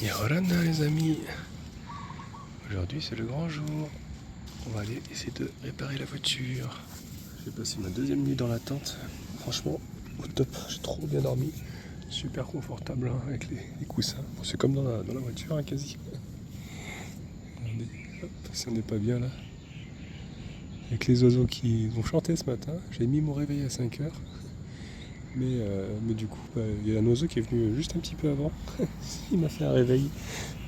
Yorana les amis, aujourd'hui c'est le grand jour, on va aller essayer de réparer la voiture. J'ai passé ma deuxième nuit dans la tente, franchement au top, j'ai trop bien dormi, super confortable hein, avec les coussins, bon, c'est comme dans la voiture hein, quasi. Hop, si on n'est pas bien là, avec les oiseaux qui ont chanté ce matin, j'ai mis mon réveil à 5h. Mais du coup, il y a un oiseau qui est venu juste un petit peu avant. Il m'a fait un réveil.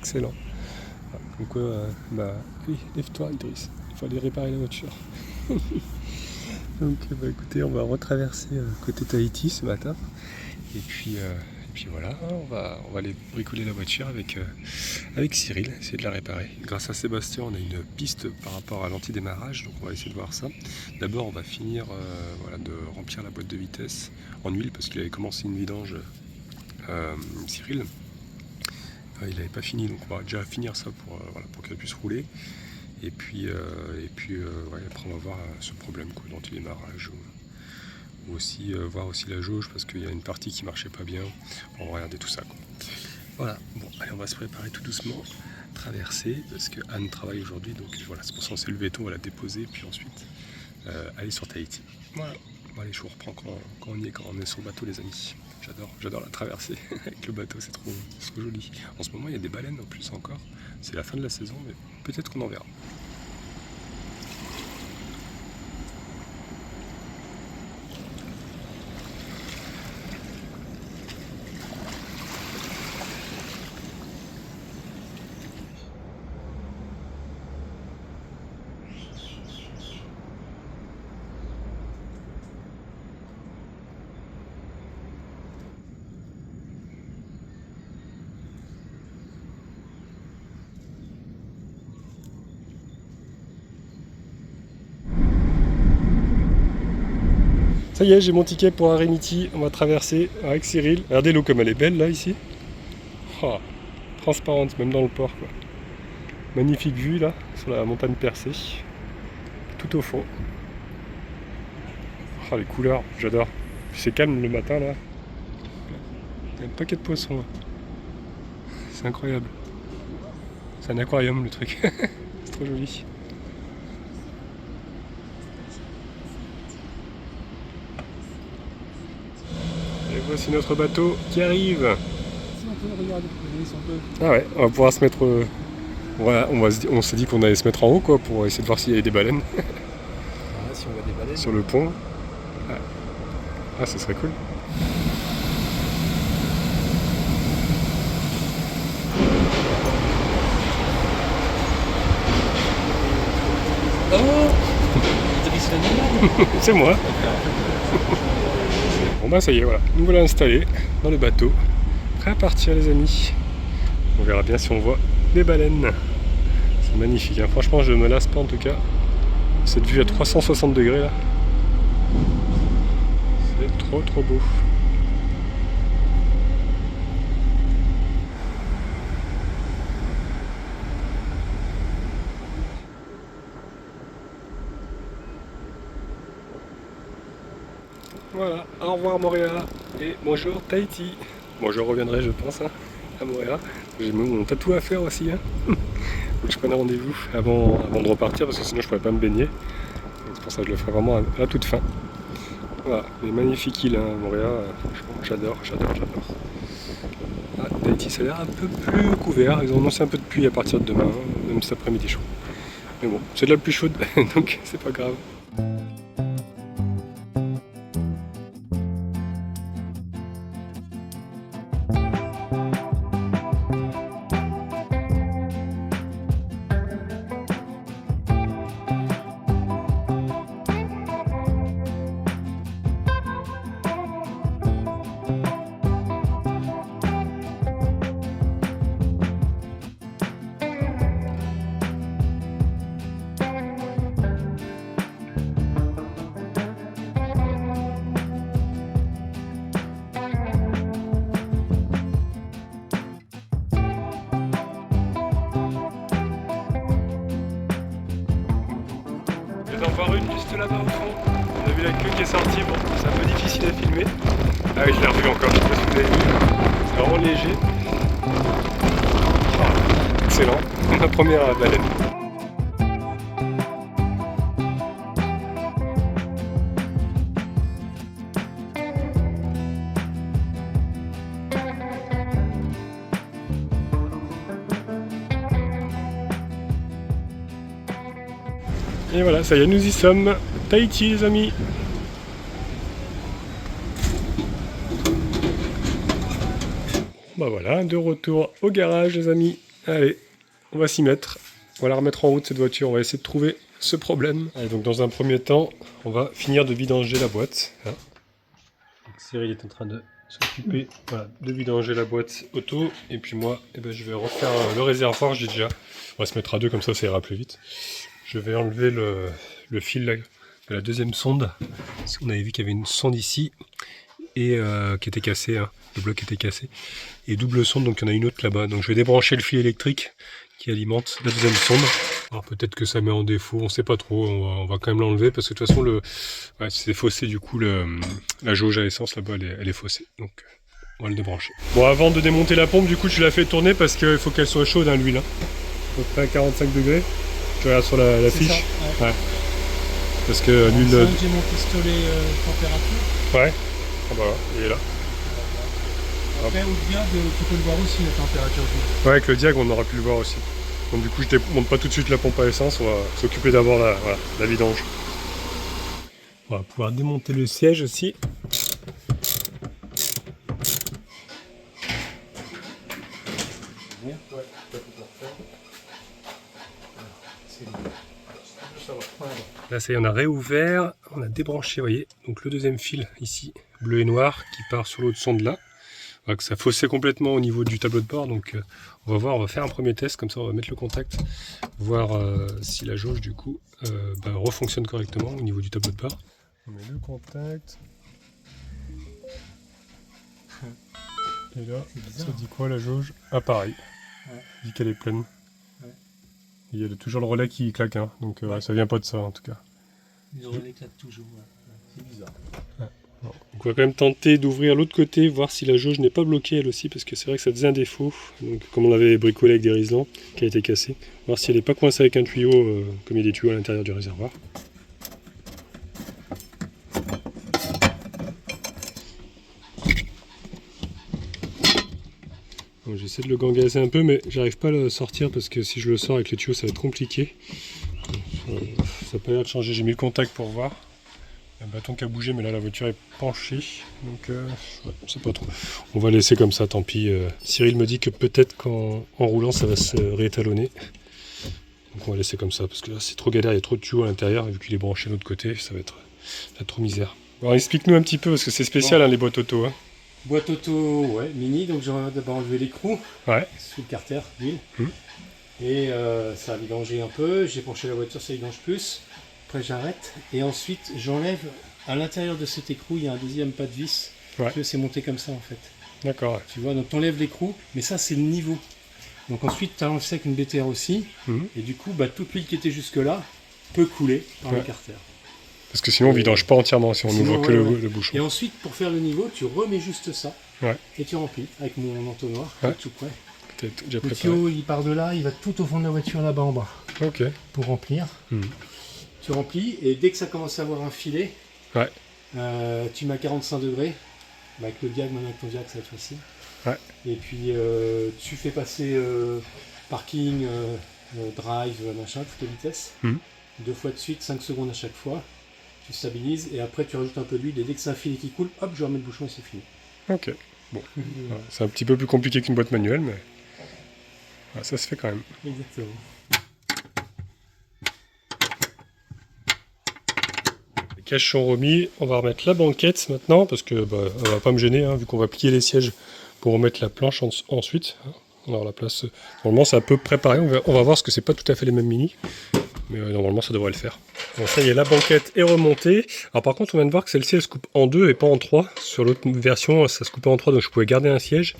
Excellent. Donc allez, lève-toi Idriss. Il faut aller réparer la voiture. Donc écoutez, on va retraverser côté Tahiti ce matin. Et puis voilà, hein, on va aller bricoler la voiture avec Cyril, essayer de la réparer. Grâce à Sébastien, on a une piste par rapport à l'antidémarrage, donc on va essayer de voir ça. D'abord, on va finir de remplir la boîte de vitesse en huile parce qu'il avait commencé une vidange, Cyril. Il n'avait pas fini, donc on va déjà finir ça pour qu'elle puisse rouler. Et puis après, on va voir ce problème d'antidémarrage. Ou aussi voir aussi la jauge parce qu'il y a une partie qui marchait pas bien. On va regarder tout ça quoi. Voilà, bon allez on va se préparer tout doucement, traverser parce que Anne travaille aujourd'hui donc voilà c'est pour ça qu'on s'est levé tôt, on va la déposer puis ensuite aller sur Tahiti. Voilà, bon, allez je vous reprends quand on y est, quand on est sur le bateau les amis. J'adore la traversée avec le bateau, c'est trop joli. En ce moment il y a des baleines en plus encore, c'est la fin de la saison mais peut-être qu'on en verra. Ça y est, j'ai mon ticket pour Arémiti, on va traverser avec Cyril. Regardez l'eau comme elle est belle là ici. Oh, transparente même dans le port quoi. Magnifique vue là, sur la montagne percée. Tout au fond. Oh, les couleurs, j'adore. C'est calme le matin là. Il y a un paquet de poissons là. C'est incroyable. C'est un aquarium le truc. C'est trop joli. Et voici notre bateau qui arrive. Si on peut regarder, si on peut. Ah ouais, on va pouvoir se mettre. Voilà, on s'est dit qu'on allait se mettre en haut quoi pour essayer de voir s'il y avait des baleines. Ah, si on voit des baleines. Sur le pont. Ah, ça serait cool. Oh Idriss le C'est moi. Bon bah ça y est, voilà. Nous voilà installés dans le bateau. Prêts à partir les amis. On verra bien si on voit des baleines. C'est magnifique, hein. Franchement je me lasse pas en tout cas. Cette vue à 360 degrés là. C'est trop beau. Voilà, au revoir Moréa et bonjour Tahiti. Bon je reviendrai je pense hein, à Moréa. J'ai mon tatou à faire aussi. Hein. Faut que je prenne rendez-vous avant de repartir parce que sinon je pourrais pas me baigner. C'est pour ça que je le ferai vraiment à la toute fin. Voilà, les magnifiques îles hein, Moréa, franchement j'adore. Ah, Tahiti ça a l'air un peu plus couvert, ils ont annoncé un peu de pluie à partir de demain, hein, même cet après-midi chaud. Mais bon, c'est de la plus chaude donc c'est pas grave. Voir une juste là-bas au fond. On a vu la queue qui est sortie, bon c'est un peu difficile à filmer. Ah oui je l'ai revu encore, je sais pas si vous avez vu. C'est vraiment léger. excellent. Ma première baleine. Et voilà, ça y est, nous y sommes. Tahiti, les amis. Bah voilà, de retour au garage, les amis. Allez, on va s'y mettre. On va la remettre en route, cette voiture. On va essayer de trouver ce problème. Allez, donc dans un premier temps, on va finir de vidanger la boîte. Hein. Donc, Cyril est en train de s'occuper de vidanger la boîte auto. Et puis moi, je vais refaire le réservoir. J'ai déjà. On va se mettre à deux, comme ça ira plus vite. Je vais enlever le fil de la deuxième sonde. Parce qu'on avait vu qu'il y avait une sonde ici et qui était cassée. Hein. Le bloc était cassé. Et double sonde, donc il y en a une autre là-bas. Donc je vais débrancher le fil électrique qui alimente la deuxième sonde. Alors peut-être que ça met en défaut, on sait pas trop. On va quand même l'enlever parce que de toute façon, c'est faussé du coup. La jauge à essence là-bas, elle est faussée. Donc on va le débrancher. Bon, avant de démonter la pompe, du coup, tu l'as fait tourner parce qu'il faut qu'elle soit chaude, hein, l'huile. Hein. À peu près à 45 degrés. Tu regardes sur la fiche. Ça, ouais. Parce que l'huile. J'ai mon pistolet température. Ouais. Ah bah voilà, il est là. Après, au diag, tu peux le voir aussi, la température d'huile. Ouais, avec le diag, on aurait pu le voir aussi. Donc du coup, je démonte pas tout de suite la pompe à essence. On va s'occuper d'abord de la vidange. On va pouvoir démonter le siège aussi. Là, ça y est, on a réouvert, on a débranché, vous voyez, donc le deuxième fil ici, bleu et noir, qui part sur l'autre sonde là. Voilà, que ça faussait complètement au niveau du tableau de bord, donc on va voir, on va faire un premier test, comme ça on va mettre le contact, voir si la jauge du coup refonctionne correctement au niveau du tableau de bord. On met le contact. Et là, ça dit quoi la jauge? Ah pareil, dit qu'elle est pleine. Il y a toujours le relais qui claque, hein. Donc ça vient pas de ça en tout cas. Le relais claque toujours, c'est bizarre. Ouais. Donc on va quand même tenter d'ouvrir l'autre côté, voir si la jauge n'est pas bloquée elle aussi, parce que c'est vrai que ça faisait un défaut, donc, comme on avait bricolé avec des riselants, qui a été cassé. Voir si elle n'est pas coincée avec un tuyau, comme il y a des tuyaux à l'intérieur du réservoir. J'essaie de le gangazzer un peu, mais j'arrive pas à le sortir parce que si je le sors avec les tuyaux, ça va être compliqué. Ça n'a pas l'air de changer. J'ai mis le contact pour voir. Il y a un bâton qui a bougé, mais là la voiture est penchée. Donc, je sais pas trop. On va laisser comme ça, tant pis. Cyril me dit que peut-être qu'en roulant, ça va se réétalonner. Donc, on va laisser comme ça parce que là, c'est trop galère. Il y a trop de tuyaux à l'intérieur. Et vu qu'il est branché de l'autre côté, ça va être trop misère. Alors, explique-nous un petit peu parce que c'est spécial, hein, les boîtes auto. Hein. Boîte auto, ouais, mini, donc j'aurais d'abord enlevé l'écrou sous le carter d'huile. Et ça a vidangé un peu, j'ai penché la voiture, ça vidange plus. Après j'arrête et ensuite j'enlève à l'intérieur de cet écrou, il y a un deuxième pas de vis. Que c'est monté comme ça en fait. D'accord. Ouais. Tu vois, donc tu enlèves l'écrou, mais ça c'est le niveau. Donc ensuite tu as lancé avec une BTR aussi. Et du coup, toute l'huile qui était jusque là peut couler par le carter. Parce que sinon on vidange pas entièrement si on ouvre que le bouchon. Et ensuite pour faire le niveau, tu remets juste ça et tu remplis avec mon entonnoir, tout prêt. Déjà le tuyau il part de là, il va tout au fond de la voiture là-bas en bas. Ok. Pour remplir. Tu remplis et dès que ça commence à avoir un filet, tu mets à 45 degrés. Avec le diag, maintenant avec ton diag ça va être facile. Et puis tu fais passer parking, drive, machin, toutes les vitesses. 2 fois de suite, 5 secondes à chaque fois. Tu stabilises et après tu rajoutes un peu d'huile et dès que c'est un filet qui coule, hop, je remets le bouchon et c'est fini. Ok, bon. C'est un petit peu plus compliqué qu'une boîte manuelle, mais ça se fait quand même. Exactement. Les caches sont remis, on va remettre la banquette maintenant parce que elle va pas me gêner, hein, vu qu'on va plier les sièges pour remettre la planche ensuite. Hein. On aura la place. Normalement, c'est à peu près pareil. On va voir parce que c'est pas tout à fait les mêmes mini. Mais normalement ça devrait le faire. Bon, ça y est, la banquette est remontée. Alors par contre on vient de voir que celle-ci elle se coupe en 2 et pas en 3. Sur l'autre version ça se coupait en 3 donc je pouvais garder un siège.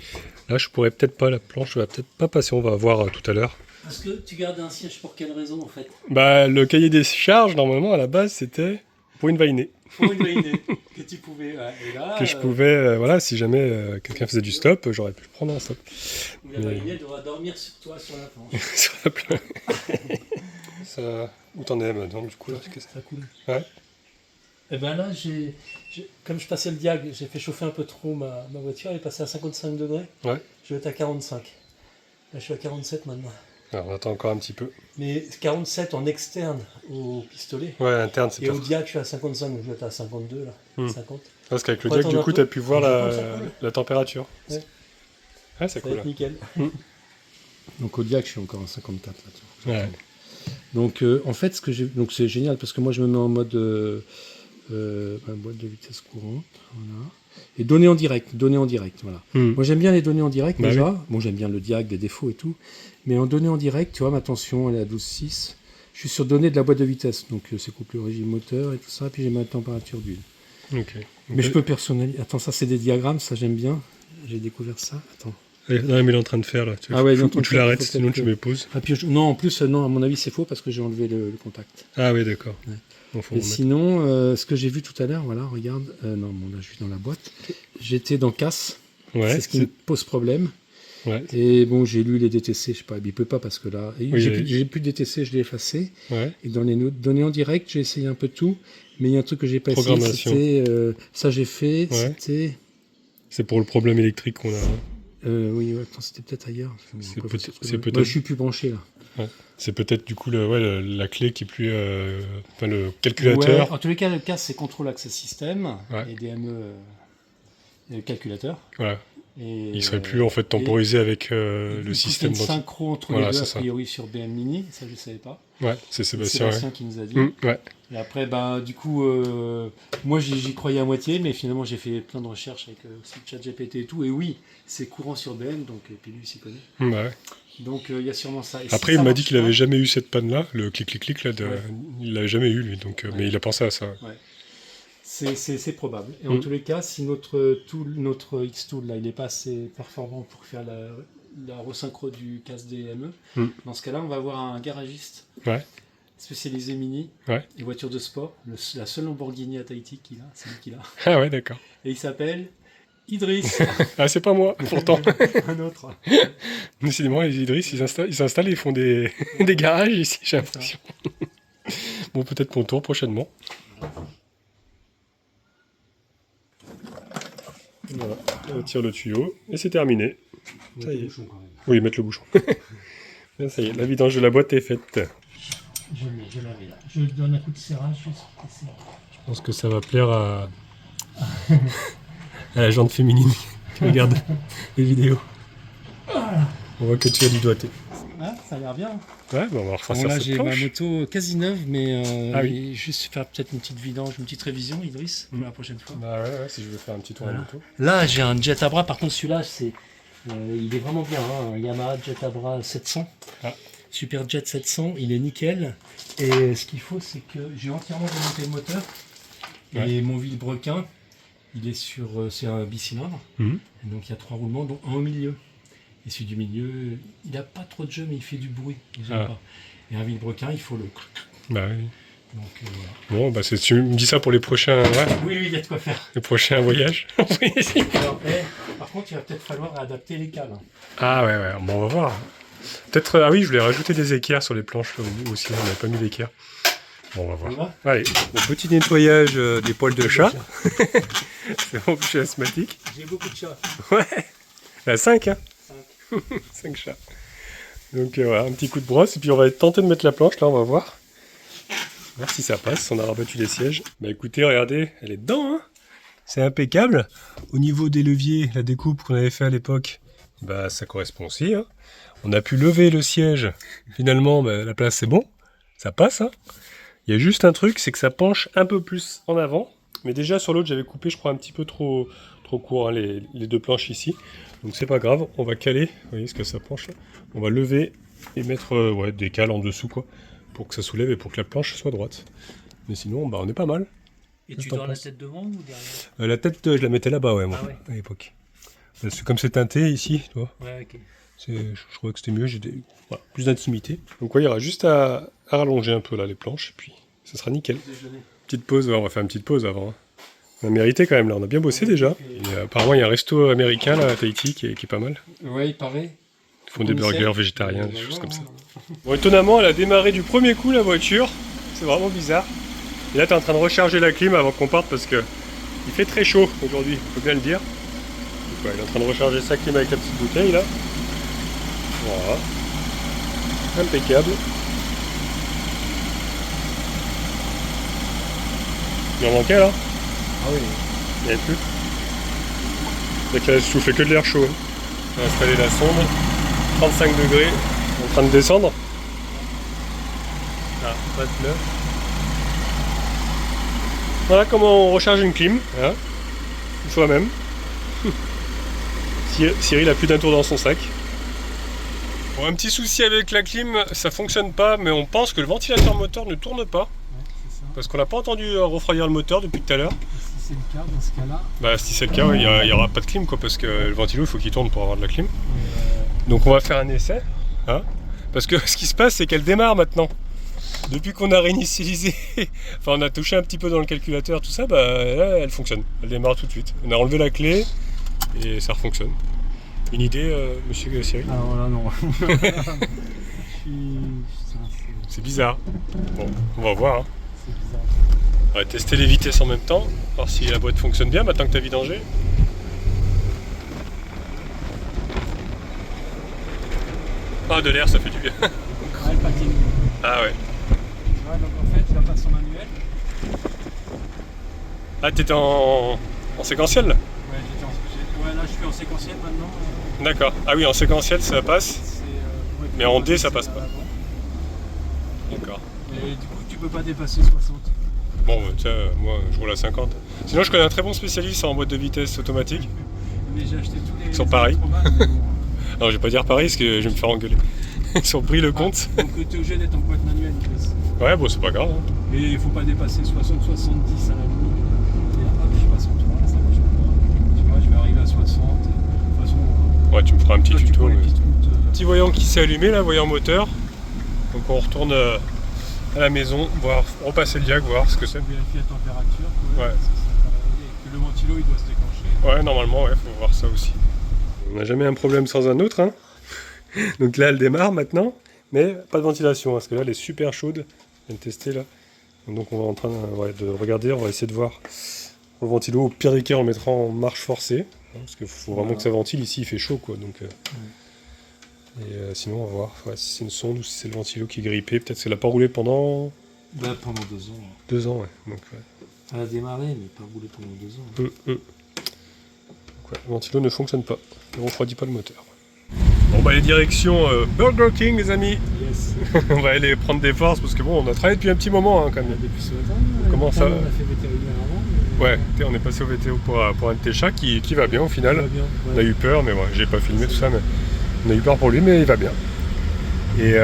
Là je pourrais peut-être pas, la planche va peut-être pas passer, on va voir tout à l'heure. Parce que tu gardes un siège pour quelle raison en fait? Le cahier des charges normalement à la base c'était pour une vainée. pour une validée que tu pouvais. Ouais. Et là, que je pouvais, voilà, si jamais quelqu'un faisait du stop, j'aurais pu le prendre en stop. La validée devra dormir sur toi sur la planche. Sur la planche. Ça... Où t'en es maintenant, du coup là? Ça coule. Ouais. Et ben là, comme je passais le diag, j'ai fait chauffer un peu trop ma voiture, elle est passée à 55 degrés. Ouais. Je vais être à 45. Là, je suis à 47 maintenant. Alors, on attend encore un petit peu. Mais 47 en externe au pistolet. Ouais, interne, c'est et au diag, je suis à 55, donc je vais être à 52 là. 50. Parce qu'avec le diag, du coup, tu as pu voir la température. Ouais, ouais, c'est cool. Ça va être nickel. Donc au diag, je suis encore à 54 là. Ouais. Donc en fait, donc c'est génial parce que moi je me mets en mode boîte de vitesse courante, voilà. Et données en direct, voilà. Moi j'aime bien les données en direct déjà. Oui. Bon, j'aime bien le diag, les défauts et tout, mais en données en direct, tu vois, ma tension elle est à 12,6. Je suis sur données de la boîte de vitesse, donc c'est couplé au régime moteur et tout ça, puis j'ai ma température d'huile. Okay. Mais je peux personnaliser. Attends, ça c'est des diagrammes, ça j'aime bien. J'ai découvert ça. Attends. Non, mais il est en train de faire là. Tu l'arrêtes, sinon tu mets pause. Ah, puis non, en plus, non, à mon avis, c'est faux parce que j'ai enlevé le contact. Ah oui, d'accord. Ouais. Bon, et sinon, ce que j'ai vu tout à l'heure, voilà, regarde. Non, bon, là, je suis dans la boîte. J'étais dans casse. Ouais, c'est ce qui me pose problème. Ouais. Et bon, j'ai lu les DTC, je sais pas, il peut pas parce que là, j'ai plus de DTC, je l'ai effacé. Ouais. Et dans les données en direct, j'ai essayé un peu tout, mais il y a un truc que j'ai pas essayé. C'était ça, j'ai fait. Ouais. C'était. C'est pour le problème électrique qu'on a. Oui, ouais, c'était peut-être ailleurs. C'est peut-être. Moi, je suis plus branché là. Ouais. C'est peut-être du coup la clé qui est plus. Enfin, le calculateur. Ouais, en tous les cas, le cas c'est Control Access System et DME le calculateur. Voilà. Et il serait plus en fait temporisé avec le système. Il y a une synchro entre les deux, a priori sur BM Mini, ça je ne savais pas. Ouais, c'est Sébastien qui nous a dit. Ouais. Et après, du coup, moi j'y croyais à moitié, mais finalement j'ai fait plein de recherches avec ChatGPT et tout, et oui, c'est courant sur BM, donc puis lui il s'y connaît. Ouais. Donc il y a sûrement ça. Et après, il m'a dit qu'il n'avait jamais eu cette panne-là, le clic-clic-clic, là, il l'avait jamais eu lui, donc, mais il a pensé à ça. Ouais. C'est probable. Et en tous les cas, si notre X-Tool là, il n'est pas assez performant pour faire la resynchro du casque DME, dans ce cas-là, on va avoir un garagiste spécialisé mini et voiture de sport. La seule Lamborghini à Tahiti qu'il a, c'est lui qui l'a. Ah ouais, d'accord. Et il s'appelle Idriss. Ah, c'est pas moi, pourtant. Un autre. Décidément, les Idriss, ils s'installent et ils font des garages ici, j'ai l'impression. Bon, peut-être mon tour prochainement. Voilà, on tire le tuyau et c'est terminé. Ça y est. Oui, mettre le bouchon. Ça y est, la vidange de la boîte est faite. Je l'avais là. Je donne un coup de serrage. Je pense que ça va plaire à la jante féminine qui regarde les vidéos. On voit que tu as du doigté. Ah, ça a l'air bien. Ouais, on va refaire cette là, j'ai planche. ma moto quasi neuve, mais juste faire peut-être une petite vidange, une petite révision, Idriss, pour la prochaine fois. Bah ouais, si je veux faire un petit tour à moto. Là, j'ai un Jet Abra, par contre, celui-là, il est vraiment bien, un Yamaha Jet Abra 700. Super Jet 700, il est nickel. Et ce qu'il faut, c'est que j'ai entièrement démonté le moteur. Et mon vilebrequin, il est c'est un bicylindre. Donc il y a 3 roulements, dont un au milieu. Et celui du milieu, il n'a pas trop de jeu, mais il fait du bruit. Pas. Et un vilebrequin, il faut le... Bah oui. Donc, voilà. Bon, tu me dis ça pour les prochains... Oui, il y a de quoi faire. Les prochains voyages. Alors, par contre, il va peut-être falloir adapter les cales. Ah ouais, bon, on va voir. Peut-être... Ah oui, je voulais rajouter des équerres sur les planches au bout aussi, on n'avait pas mis d'équerres. Bon, on va voir. Allez, petit nettoyage des poils de chat. C'est bon, je suis asthmatique. J'ai beaucoup de chats. Ouais, 5 hein. 5 chats. Donc voilà, un petit coup de brosse, et puis on va tenter de mettre la planche, là on va voir. Voir si ça passe, on a rabattu les sièges. Bah écoutez, regardez, elle est dedans, hein. C'est impeccable. Au niveau des leviers, la découpe qu'on avait fait à l'époque, bah ça correspond aussi, hein. On a pu lever le siège, finalement, la place c'est bon, ça passe, hein. Il y a juste un truc, c'est que ça penche un peu plus en avant, mais déjà sur l'autre j'avais coupé, je crois, un petit peu trop court, hein, les deux planches ici. Donc c'est pas grave, on va caler, vous voyez ce que ça penche là. On va lever et mettre des cales en dessous quoi, pour que ça soulève et pour que la planche soit droite. Mais sinon, on est pas mal. Et tu dors la tête devant ou derrière? La tête, je la mettais là-bas, moi, à l'époque. Comme c'est teinté ici, tu vois. Ouais, ok. Je trouvais que c'était mieux, j'ai plus d'intimité. Donc il y aura juste à rallonger un peu là les planches, et puis ça sera nickel. Petite pause, ouais, on va faire une petite pause avant. Hein. On a mérité quand même là, on a bien bossé déjà. Et, apparemment il y a un resto américain là à Tahiti qui est pas mal. Ouais, il paraît. Ils font des burgers végétariens, des choses comme ça. Bon, étonnamment, elle a démarré du premier coup la voiture. C'est vraiment bizarre. Et là, t'es en train de recharger la clim avant qu'on parte parce que il fait très chaud aujourd'hui, faut bien le dire. Donc, ouais, il est en train de recharger sa clim avec la petite bouteille là. Voilà. Impeccable. Il en manquait là? Ah oui. Il n'y avait plus. Donc là, elle soufflait que de l'air chaud. Hein. On a installé la sonde. 35 degrés. En train de descendre. Ah, 29. Voilà comment on recharge une clim. Hein. Soi-même. Cyril a plus d'un tour dans son sac. Bon, un petit souci avec la clim, ça fonctionne pas, mais on pense que le ventilateur moteur ne tourne pas. Ouais, c'est ça. Parce qu'on n'a pas entendu refroidir le moteur depuis tout à l'heure. Si c'est le cas, dans ce cas-là. Bah si c'est le cas, il n'y aura pas de clim quoi, parce que le ventilo il faut qu'il tourne pour avoir de la clim. Donc on va faire un essai. Hein, parce que ce qui se passe c'est qu'elle démarre maintenant. Depuis qu'on a réinitialisé, enfin on a touché un petit peu dans le calculateur, tout ça, bah là, elle fonctionne. Elle démarre tout de suite. On a enlevé la clé et ça refonctionne. Une idée, monsieur Cyril? Alors là, non. C'est bizarre. Bon, on va voir. Hein. C'est bizarre. On va tester les vitesses en même temps, voir si la boîte fonctionne bien maintenant que tu as vidangé. Ah, de l'air, ça fait du bien. Ah, elle patine. Ah ouais. Tu vois, donc en fait, je la passe en manuel. Ah, t'étais en séquentiel là? Ouais, là, je suis en séquentiel maintenant. D'accord. Ah oui, en séquentiel, ça passe. Mais en D, ça passe pas. D'accord. Et du coup, tu peux pas dépasser 60. Bon, tiens, moi, je roule à 50. Sinon, je connais un très bon spécialiste en boîte de vitesse automatique. Mais j'ai acheté tous les... Ils sont pareils. Non, je vais pas dire pareil, parce que je vais me faire engueuler. Ils sont pris le compte. Donc, tu es obligé d'être en boîte manuelle. Ouais, bon, c'est pas grave. Hein. Mais il faut pas dépasser 60-70 à la limite. Et là, hop, je passe en 3, ça marche pas. Tu vois, je vais arriver à 60. De toute façon... Ouais, tu me feras un petit tuto. Mais... Petit voyant qui s'est allumé là, voyant moteur. Donc on retourne à la maison, voir, repasser le diag, voir ce que c'est. Vérifier la température. Ouais. Et que le ventilo il doit se déclencher. Ouais, normalement, ouais, faut voir ça aussi. On n'a jamais un problème sans un autre. Hein. Donc là, elle démarre maintenant, mais pas de ventilation, parce que là, elle est super chaude. Je viens de tester là. Donc on va en train de regarder, on va essayer de voir le ventilo. Au pire des cas, on le mettra en marche forcée. Parce qu'il faut vraiment que ça ventile. Ici, il fait chaud, quoi. Donc, et sinon, on va voir si c'est une sonde ou si c'est le ventilo qui est grippé. Peut-être qu'elle n'a pas roulé pendant... Bah, pendant 2 ans. 2 ans, ouais. Donc, elle a démarré, mais pas roulé pendant 2 ans. Donc, ouais, le ventilo ne fonctionne pas. Ne refroidit pas le moteur. Bon, bah, les directions Burger King, les amis. Yes. On va aller prendre des forces parce que bon, on a travaillé depuis un petit moment, hein, quand même. Depuis ce matin. Comment ça? On a fait vétérinaire avant. Mais... Ouais, on est passé au VTO pour un de tes chats qui va bien au final. Va bien, ouais. On a eu peur, mais bon, j'ai pas filmé tout ça, mais on a eu peur pour lui, mais il va bien. Et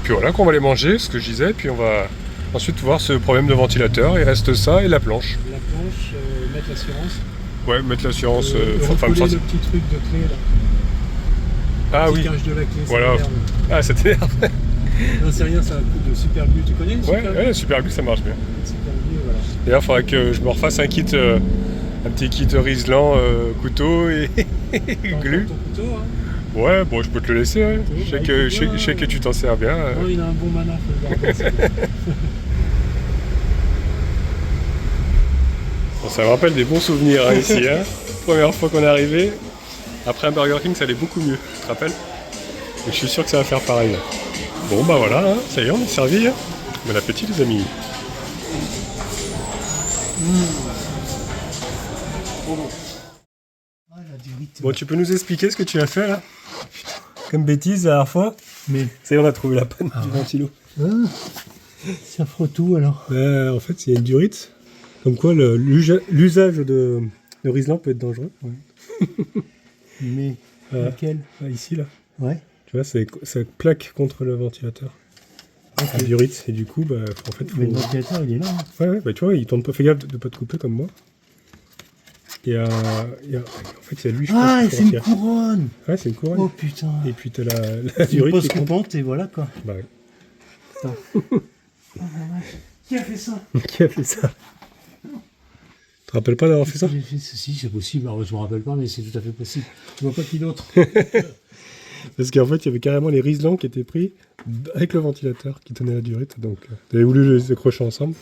puis voilà, qu'on va aller manger, ce que je disais, puis on va ensuite voir ce problème de ventilateur. Il reste ça et la planche. La planche, mettre l'assurance. Ouais, mettre l'assurance. Le petit truc de clé là. Ah oui. De la clé, voilà. Ah, ça t'énerve. Non, c'est rien, ça a un coup de Superglue, tu connais? Ouais, Superglue, ça marche bien. Superglue, voilà. D'ailleurs, il faudra que je me refasse un petit kit Riesland, couteau et glue. Ton couteau, hein? Ouais, bon, je peux te le laisser. Hein. Je sais que tu t'en sers bien. Non, il a un bon mana, faut le garder. Bon, ça me rappelle des bons souvenirs hein, ici. Hein. Première fois qu'on est arrivé, après un Burger King, ça allait beaucoup mieux, tu te rappelles? Et je suis sûr que ça va faire pareil. Là. Bon, bah voilà, hein. Ça y est, on est servi. Hein. Bon appétit, les amis. Bon, tu peux nous expliquer ce que tu as fait là? Comme bêtise la dernière fois? Mais ça y est, on a trouvé la panne du ventilo. Ah, ça frotte tout alors? En fait, c'est une durite. Comme quoi, l'usage de Riesland peut être dangereux. Ouais. Mais lequel? Ici, là. Ouais. Tu vois, ça plaque contre le ventilateur. Okay. La durite. Et du coup, bah, en fait, mais le ventilateur, il est là. Hein. Ouais, bah tu vois, il tourne pas. Fais gaffe de ne pas te couper comme moi. En fait, il y a lui, je pense. Ah, c'est une couronne! Ouais, c'est une couronne. Oh putain! Et puis t'as la durite. Une pose coupante et voilà quoi. Bah ouais. Putain. Oh, Qui a fait ça? Qui a fait ça? Tu te rappelles pas d'avoir fait ça? J'ai fait ceci, c'est possible. Alors, je me rappelle pas, mais c'est tout à fait possible. Je vois pas qui d'autre. Parce qu'en fait, il y avait carrément les riselants qui étaient pris avec le ventilateur qui tenait la durite. Donc, tu avais voulu les accrocher ensemble.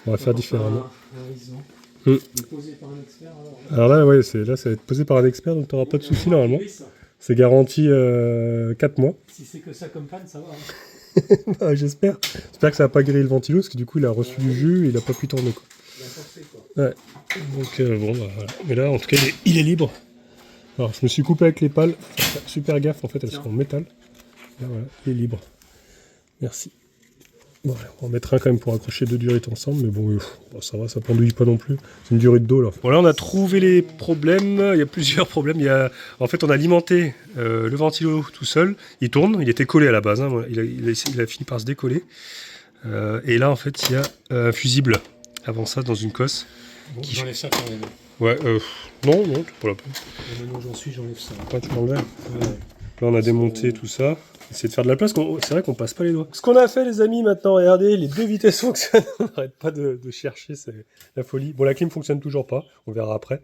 On va faire différemment. Un riselant. Posé par un expert. Alors là, ouais, ça va être posé par un expert, donc tu n'auras pas de soucis normalement. C'est garanti 4 mois. Si c'est que ça comme panne, ça va. Bah, j'espère. J'espère que ça va pas griller le ventilo, parce que du coup, il a reçu du jus et il a pas pu tourner. Quoi. Il a forcé, quoi. Ouais. Donc, bon, bah, voilà. Mais là, en tout cas, il est libre. Alors, je me suis coupé avec les pales. Faut faire super gaffe, en fait, elles sont en métal. Là, voilà, il est libre. Merci. Bon, on en mettra un quand même pour accrocher 2 durites ensemble, mais bon, ça va, ça pendouille pas non plus. C'est une durite d'eau là. Bon, là, on a trouvé les problèmes. Il y a plusieurs problèmes. En fait, on a alimenté le ventilo tout seul. Il tourne. Il était collé à la base. Hein. Il a fini par se décoller. Et là, en fait, il y a un fusible avant ça dans une cosse. Bon, j'enlève ça quand même. Ouais, non, c'est pas la peine. Maintenant j'en suis, j'enlève ça. Ouais, tu m'enlèves. Ouais. Là, on a démonté tout ça. Essayer de faire de la place, c'est vrai qu'on passe pas les doigts. Ce qu'on a fait, les amis, maintenant, regardez, les 2 vitesses fonctionnent. On n'arrête pas de chercher, c'est la folie. Bon, la clim fonctionne toujours pas, on verra après.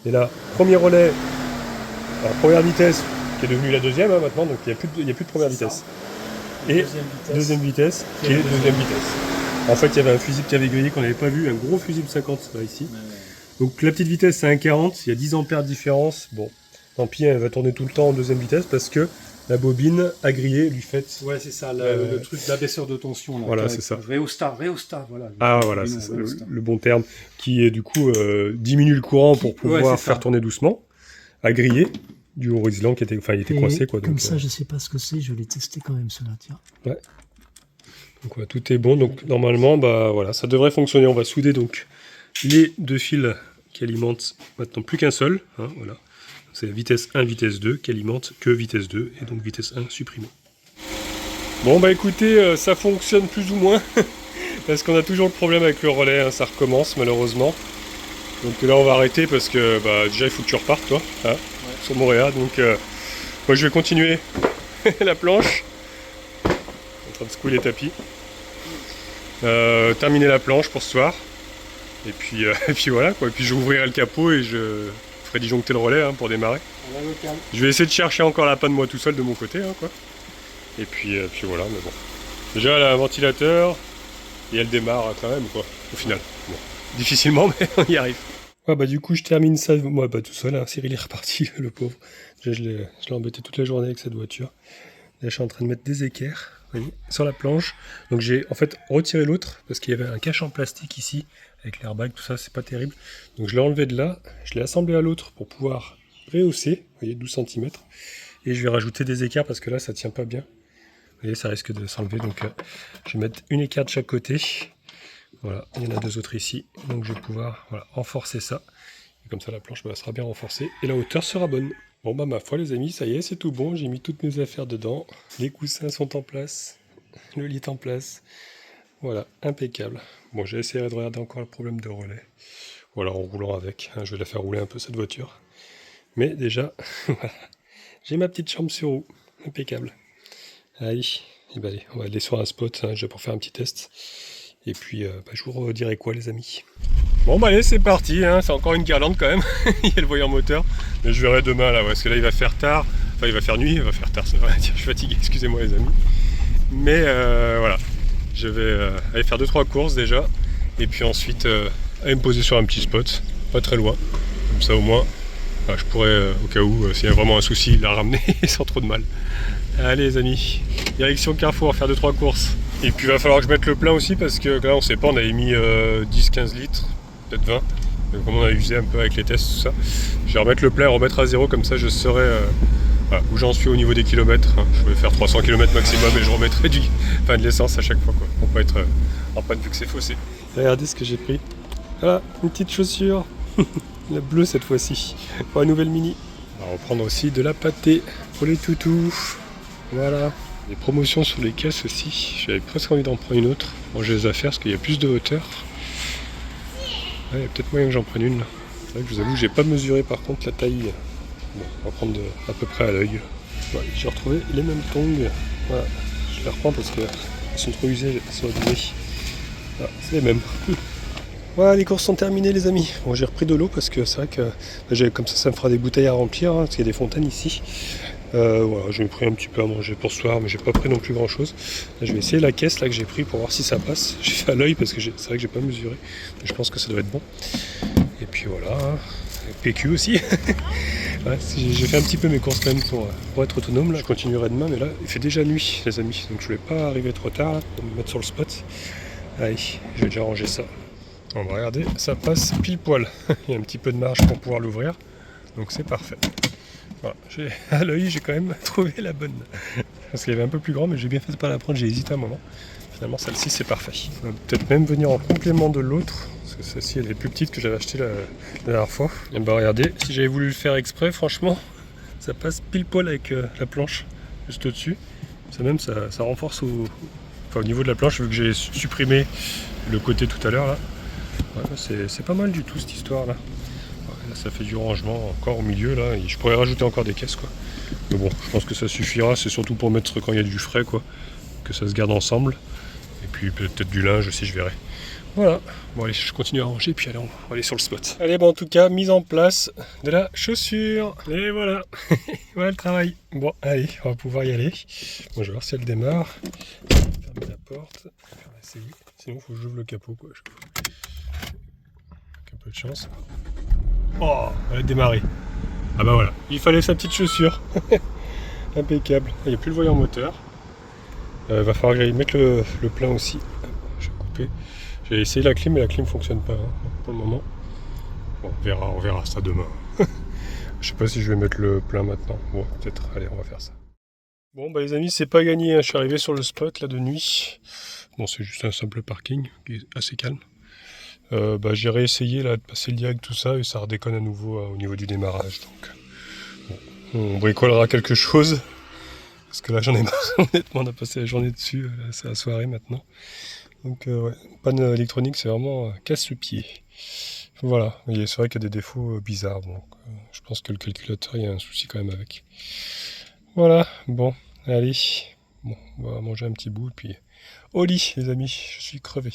Et là, premier relais, première vitesse, qui est devenue la deuxième hein, maintenant, donc il n'y a plus de première vitesse. Et deuxième vitesse, qui est deuxième vitesse. En fait, il y avait un fusible qui avait grillé qu'on n'avait pas vu, un gros fusible 50 là, ici. Donc la petite vitesse, c'est 1,40, il y a 10 ampères de différence. Bon, tant pis, elle va tourner tout le temps en deuxième vitesse parce que la bobine a grillé, lui fait. Ouais, c'est ça, le truc d'abaisseur de tension. Là, voilà, c'est ça. Rhéostat, voilà. Ah, voilà, c'est ça, le bon terme. Qui est du coup diminue le courant pour pouvoir faire tourner doucement. A grillé du haut riselant qui était, il était coincé. Quoi, comme donc, ça, je sais pas ce que c'est, je l'ai testé quand même, cela, tiens. Ouais. Donc, ouais, tout est bon. Donc, normalement, bah voilà, ça devrait fonctionner. On va souder donc les 2 fils qui alimentent maintenant plus qu'un seul. Hein, voilà. C'est vitesse 1, vitesse 2 qui alimente que vitesse 2 et donc vitesse 1 supprimée. Bon bah écoutez, ça fonctionne plus ou moins parce qu'on a toujours le problème avec le relais, hein, ça recommence malheureusement. Donc là on va arrêter parce que bah, déjà il faut que tu repartes toi, hein, sur Montréal. Donc moi je vais continuer la planche, en train de secouer les tapis. Terminer la planche pour ce soir. Et puis voilà quoi, et puis j'ouvrirai le capot et je disjoncter le relais hein, pour démarrer. Je vais essayer de chercher encore la panne moi tout seul de mon côté hein, quoi. Et puis voilà, mais bon. Déjà elle a un ventilateur et elle démarre quand même quoi, au final. Bon. Difficilement mais on y arrive. Ouais bah du coup je termine ça moi tout seul, hein. Cyril est reparti le pauvre. Déjà, je l'ai embêté toute la journée avec cette voiture. Là je suis en train de mettre des équerres sur la planche. Donc j'ai en fait retiré l'autre parce qu'il y avait un cache en plastique ici. Avec l'airbag, tout ça, c'est pas terrible. Donc je l'ai enlevé de là, je l'ai assemblé à l'autre pour pouvoir rehausser, vous voyez, 12 cm. Et je vais rajouter des équerres parce que là, ça tient pas bien. Vous voyez, ça risque de s'enlever. Donc je vais mettre une équerre de chaque côté. Voilà, il y en a 2 autres ici. Donc je vais pouvoir renforcer ça. Et comme ça, la planche sera bien renforcée et la hauteur sera bonne. Bon bah ma foi les amis, ça y est, c'est tout bon. J'ai mis toutes mes affaires dedans. Les coussins sont en place. Le lit en place. Voilà, impeccable. Bon, j'ai essayé de regarder encore le problème de relais. Voilà, en roulant avec. Hein, je vais la faire rouler un peu cette voiture. Mais déjà, j'ai ma petite chambre sur roue. Impeccable. Allez, on va aller sur un spot hein, déjà pour faire un petit test. Et puis, je vous redirai quoi les amis. Bon bah allez, c'est parti. Hein, c'est encore une guirlande quand même. Il y a le voyant moteur. Mais je verrai demain là, parce que là il va faire tard. Enfin, il va faire nuit, il va faire tard. C'est vrai, je suis fatigué, excusez-moi les amis. Mais voilà. Je vais aller faire 2-3 courses déjà, et puis ensuite aller me poser sur un petit spot, pas très loin. Comme ça au moins, je pourrais, au cas où, s'il y a vraiment un souci, la ramener sans trop de mal. Allez les amis, direction Carrefour, faire 2-3 courses. Et puis il va falloir que je mette le plein aussi, parce que là on sait pas, on avait mis 10-15 litres, peut-être 20. Donc, comme on a usé un peu avec les tests, tout ça. Je vais remettre le plein, remettre à zéro, comme ça je saurai où j'en suis au niveau des kilomètres. Hein. Je vais faire 300 km maximum et je remettrai de l'essence à chaque fois quoi, pour pas être en panne vu que c'est faussé. Regardez ce que j'ai pris. Voilà, une petite chaussure. La bleue cette fois-ci. Pour la nouvelle mini. On va reprendre aussi de la pâtée pour les toutous. Voilà. Des promotions sur les caisses aussi. J'avais presque envie d'en prendre une autre. Bon, j'ai les affaires parce qu'il y a plus de hauteur. Ouais, il y a peut-être moyen que j'en prenne une. C'est vrai que je vous avoue, j'ai pas mesuré par contre la taille. Bon, on va prendre à peu près à l'œil. Voilà, j'ai retrouvé les mêmes tongs. Voilà, je les reprends parce qu'elles sont trop usées, elles sont abîmées. Ah, c'est les mêmes. Voilà, les courses sont terminées les amis. Bon, j'ai repris de l'eau parce que c'est vrai que comme ça me fera des bouteilles à remplir, hein, parce qu'il y a des fontaines ici. Voilà, j'ai pris un petit peu à manger pour ce soir, mais j'ai pas pris non plus grand chose. Là, je vais essayer la caisse là que j'ai pris pour voir si ça passe. J'ai fait à l'œil parce que c'est vrai que j'ai pas mesuré, mais je pense que ça doit être bon. Et puis voilà, hein. PQ aussi. Ouais, j'ai fait un petit peu mes courses quand même pour être autonome. Là. Je continuerai demain, mais là il fait déjà nuit les amis, donc je voulais pas arriver trop tard là, pour me mettre sur le spot. Allez, je vais déjà ranger ça. On va regarder, ça passe pile poil. Il y a un petit peu de marge pour pouvoir l'ouvrir, donc c'est parfait. Voilà, à l'œil, j'ai quand même trouvé la bonne. Parce qu'elle est un peu plus grande, mais j'ai bien fait de pas la prendre, j'ai hésité un moment. Finalement, celle-ci, c'est parfait. On va peut-être même venir en complément de l'autre, parce que celle-ci, elle est plus petite que j'avais acheté la dernière fois. Et bah regardez, si j'avais voulu le faire exprès, franchement, ça passe pile poil avec la planche juste au-dessus. Ça renforce au niveau de la planche, vu que j'ai supprimé le côté tout à l'heure là. Ouais, c'est pas mal du tout cette histoire là. Ouais, là ça fait du rangement encore au milieu là, et je pourrais rajouter encore des caisses quoi. Mais bon, je pense que ça suffira, c'est surtout pour mettre quand il y a du frais quoi, que ça se garde ensemble. Et puis peut-être du linge aussi, je verrai. Voilà, bon allez, je continue à ranger, puis allez, on va aller sur le spot. Allez, bon en tout cas, mise en place de la chaussure. Et voilà, voilà le travail. Bon, allez, on va pouvoir y aller. Bon, je vais voir si elle démarre. Fermer la porte. Sinon, il faut que j'ouvre le capot quoi. Un peu de chance. Oh, elle a démarré. Ah bah voilà, il fallait sa petite chaussure. Impeccable. Il n'y a plus le voyant moteur. Va falloir que j'aille mettre le plein aussi. Je vais couper. J'ai essayé la clim, mais la clim ne fonctionne pas hein, pour le moment. Bon, on verra ça demain. Je sais pas si je vais mettre le plein maintenant. Bon, peut-être. Allez, on va faire ça. Bon, bah les amis, c'est pas gagné. Hein. Je suis arrivé sur le spot là de nuit. Bon, c'est juste un simple parking qui est assez calme. J'ai réessayé là de passer le diag, tout ça, et ça redéconne à nouveau au niveau du démarrage. Donc, bon, on bricolera quelque chose. Parce que là j'en ai marre, honnêtement, on a passé la journée dessus, c'est la soirée maintenant. Donc ouais, panne électronique, c'est vraiment casse-pied. Voilà, c'est vrai qu'il y a des défauts bizarres, donc je pense que le calculateur, il y a un souci quand même avec. Voilà, bon, allez, bon, on va manger un petit bout, et puis au lit les amis, je suis crevé.